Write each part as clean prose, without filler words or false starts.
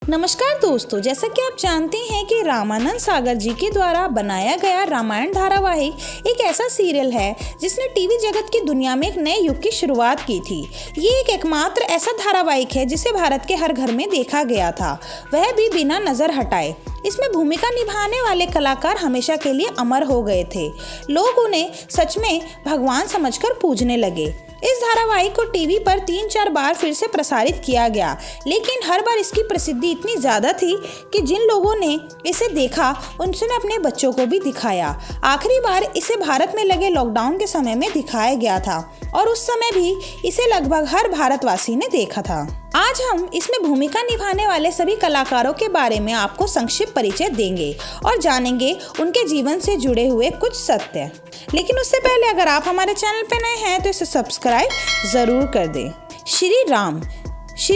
नमस्कार दोस्तों, जैसा कि आप जानते हैं कि रामानंद सागर जी के द्वारा बनाया गया रामायण धारावाहिक एक ऐसा सीरियल है जिसने टीवी जगत की दुनिया में एक नए युग की शुरुआत की थी। ये एक एकमात्र ऐसा धारावाहिक है जिसे भारत के हर घर में देखा गया था, वह भी बिना नजर हटाए। इसमें भूमिका निभाने वाले कलाकार हमेशा के लिए अमर हो गए थे। लोग उन्हें सच में भगवान समझकर पूजने लगे। इस धारावाहिक को टीवी पर 3-4 बार फिर से प्रसारित किया गया, लेकिन हर बार इसकी प्रसिद्धि इतनी ज़्यादा थी कि जिन लोगों ने इसे देखा उनसे अपने बच्चों को भी दिखाया। आखिरी बार इसे भारत में लगे लॉकडाउन के समय में दिखाया गया था और उस समय भी इसे लगभग हर भारतवासी ने देखा था। आज हम इसमें भूमिका निभाने वाले सभी कलाकारों के बारे में आपको संक्षिप्त परिचय देंगे और जानेंगे उनके जीवन से जुड़े हुए कुछ सत्य। लेकिन उससे पहले अगर आप हमारे चैनल पर नए हैं तो इसे सब्सक्राइब जरूर कर दें। श्री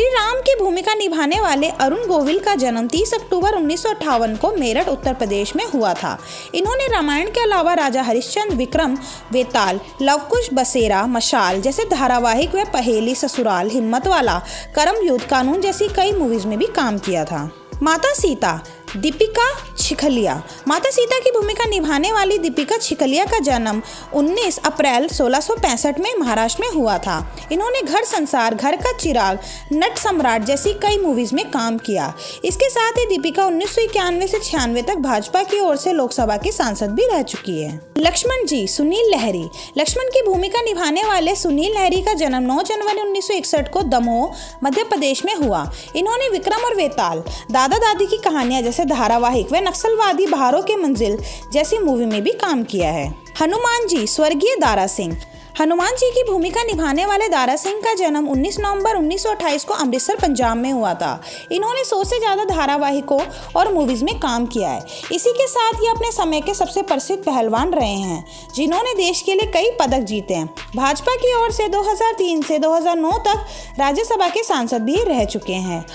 राम की भूमिका निभाने वाले अरुण गोविल का जन्म 30 अक्टूबर 1958 को मेरठ उत्तर प्रदेश में हुआ था। इन्होंने रामायण के अलावा राजा हरिश्चंद्र, विक्रम बेताल, लवकुश, बसेरा, मशाल जैसे धारावाहिक व पहेली, ससुराल, हिम्मत वाला, करम युद्ध, कानून जैसी कई मूवीज में भी काम किया था। माता सीता दीपिका छिखलिया। माता सीता की भूमिका निभाने वाली दीपिका छिखलिया का जन्म 19 अप्रैल 1665 में महाराष्ट्र में हुआ था। इन्होंने घर संसार, घर का चिराग, नट सम्राट जैसी कई मूवीज में काम किया। इसके साथ ही दीपिका 1991 से 96 तक भाजपा की ओर से लोकसभा की सांसद भी रह चुकी है। लक्ष्मण जी सुनील लहरी। लक्ष्मण की भूमिका निभाने वाले सुनील लहरी का जन्म 9 जनवरी 1961 को दमोह मध्य प्रदेश में हुआ। इन्होंने विक्रम और वेताल, दादा दादी की कहानियां जैसे धारावाहिक व नक्सलवादी बहारों के मंजिल जैसी मूवी में भी काम किया है। हनुमान जी स्वर्गीय दारा सिंह। हनुमान जी की भूमिका निभाने वाले दारा सिंह का जन्म 19 नवंबर 1928 को अमृतसर, पंजाब में हुआ था। इन्होंने 100 से ज़्यादा धारावाहिकों और मूवीज में काम किया है। इसी के साथ ही अपने समय के सबसे प्रसिद्ध पहलवान रहे हैं, जिन्होंने देश के लिए कई पदक जीते हैं। भाजपा की ओर से 2003 से 2009 तक राज्यसभा के सांसद भी रह चुके हैं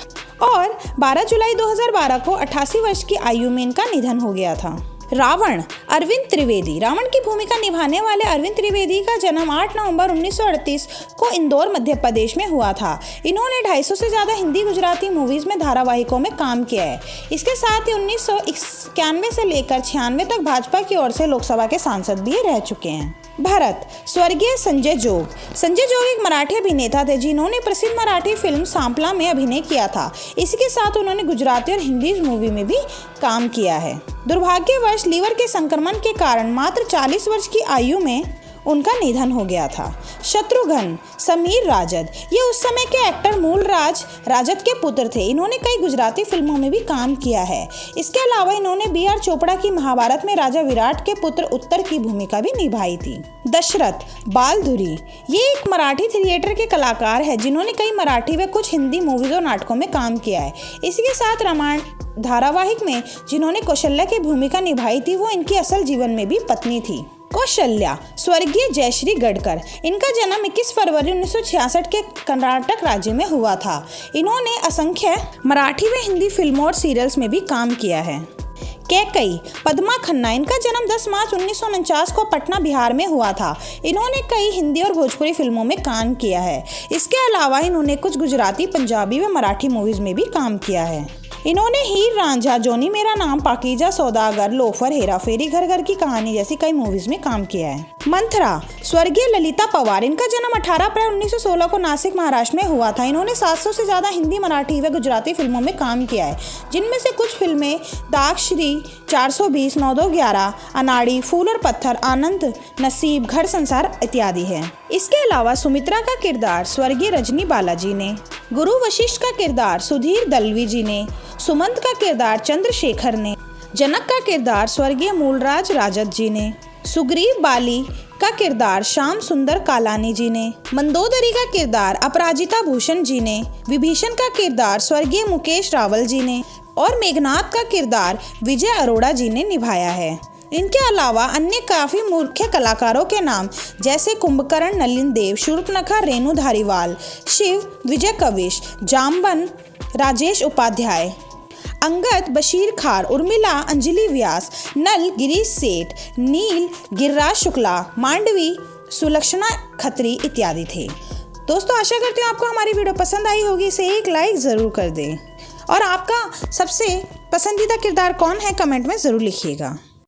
और 12 जुलाई 2012 को 88 वर्ष की आयु में इनका निधन हो गया था। रावण अरविंद त्रिवेदी। रावण की भूमिका निभाने वाले अरविंद त्रिवेदी का जन्म 8 नवंबर 1938 को इंदौर, मध्य प्रदेश में हुआ था। इन्होंने 250 से ज़्यादा हिंदी, गुजराती मूवीज में धारावाहिकों में काम किया है। इसके साथ ही 1991 से लेकर 96 तक भाजपा की ओर से लोकसभा के सांसद भी रह चुके हैं। भरत स्वर्गीय संजय जोग। संजय जोग एक मराठी अभिनेता थे जिन्होंने प्रसिद्ध मराठी फिल्म सांपला में अभिनय किया था। इसके साथ उन्होंने गुजराती और हिंदी मूवी में भी काम किया है। दुर्भाग्यवश लीवर के संक्रमण के कारण मात्र 40 वर्ष की आयु में उनका निधन हो गया था। शत्रुघ्न समीर राजद। ये उस समय के एक्टर मूलराज राजद के पुत्र थे। इन्होंने कई गुजराती फिल्मों में भी काम किया है। इसके अलावा इन्होंने B.R. चोपड़ा की महाभारत में राजा विराट के पुत्र उत्तर की भूमिका भी निभाई थी। दशरथ बालधुरी। ये एक मराठी थिएटर के कलाकार है जिन्होंने कई मराठी व कुछ हिंदी मूवीज और नाटकों में काम किया है। इसी के साथ रामायण धारावाहिक में जिन्होंने कौशल्या की भूमिका निभाई थी वो इनकी असल जीवन में भी पत्नी थी। कौशल्या स्वर्गीय जयश्री गडकर। इनका जन्म 21 फरवरी 1966 के कर्नाटक राज्य में हुआ था। इन्होंने असंख्य मराठी व हिंदी फिल्मों और सीरियल्स में भी काम किया है। कैकई पद्मा खन्ना। इनका जन्म 10 मार्च 1949 को पटना, बिहार में हुआ था। इन्होंने कई हिंदी और भोजपुरी फिल्मों में काम किया है। इसके अलावा इन्होंने कुछ गुजराती, पंजाबी व मराठी मूवीज में भी काम किया है। इन्होंने हीर रांझा, जोनी मेरा नाम, पाकीजा सौदागर, लोफर, हेरा फेरी, घर घर की कहानी जैसी कई मूवीज में काम किया है। मंथरा स्वर्गीय ललिता पवार। इनका जन्म 18 अप्रैल 1916 को नासिक, महाराष्ट्र में हुआ था। इन्होंने 700 से ज़्यादा हिंदी, मराठी व गुजराती फिल्मों में काम किया है, जिनमें से कुछ फिल्में दाक्षरी, 420, 9211, अनाड़ी, फूल और पत्थर, आनंद नसीब, घर संसार इत्यादि है। इसके अलावा सुमित्रा का किरदार स्वर्गीय रजनी बालाजी ने, गुरु वशिष्ठ का किरदार सुधीर दलवी जी ने, सुमंत का किरदार चंद्रशेखर ने, जनक का किरदार स्वर्गीय मूलराज राजद जी ने, सुग्रीव बाली का किरदार श्याम सुंदर कालानी जी ने, मंदोदरी का किरदार अपराजिता भूषण जी ने, विभीषण का किरदार स्वर्गीय मुकेश रावल जी ने और मेघनाथ का किरदार विजय अरोड़ा जी ने निभाया है। इनके अलावा अन्य काफ़ी मुख्य कलाकारों के नाम जैसे कुंभकर्ण नलिन देव, शूर्पणखा रेणु धारीवाल, शिव विजय कविश, जाम्बन राजेश उपाध्याय, अंगद बशीर खार, उर्मिला अंजलि व्यास, नल गिरीश सेठ, नील गिरिराज शुक्ला, मांडवी सुलक्षणा खत्री इत्यादि थे। दोस्तों आशा करती हूँ आपको हमारी वीडियो पसंद आई होगी। इसे एक लाइक ज़रूर कर दें और आपका सबसे पसंदीदा किरदार कौन है, कमेंट में ज़रूर लिखिएगा।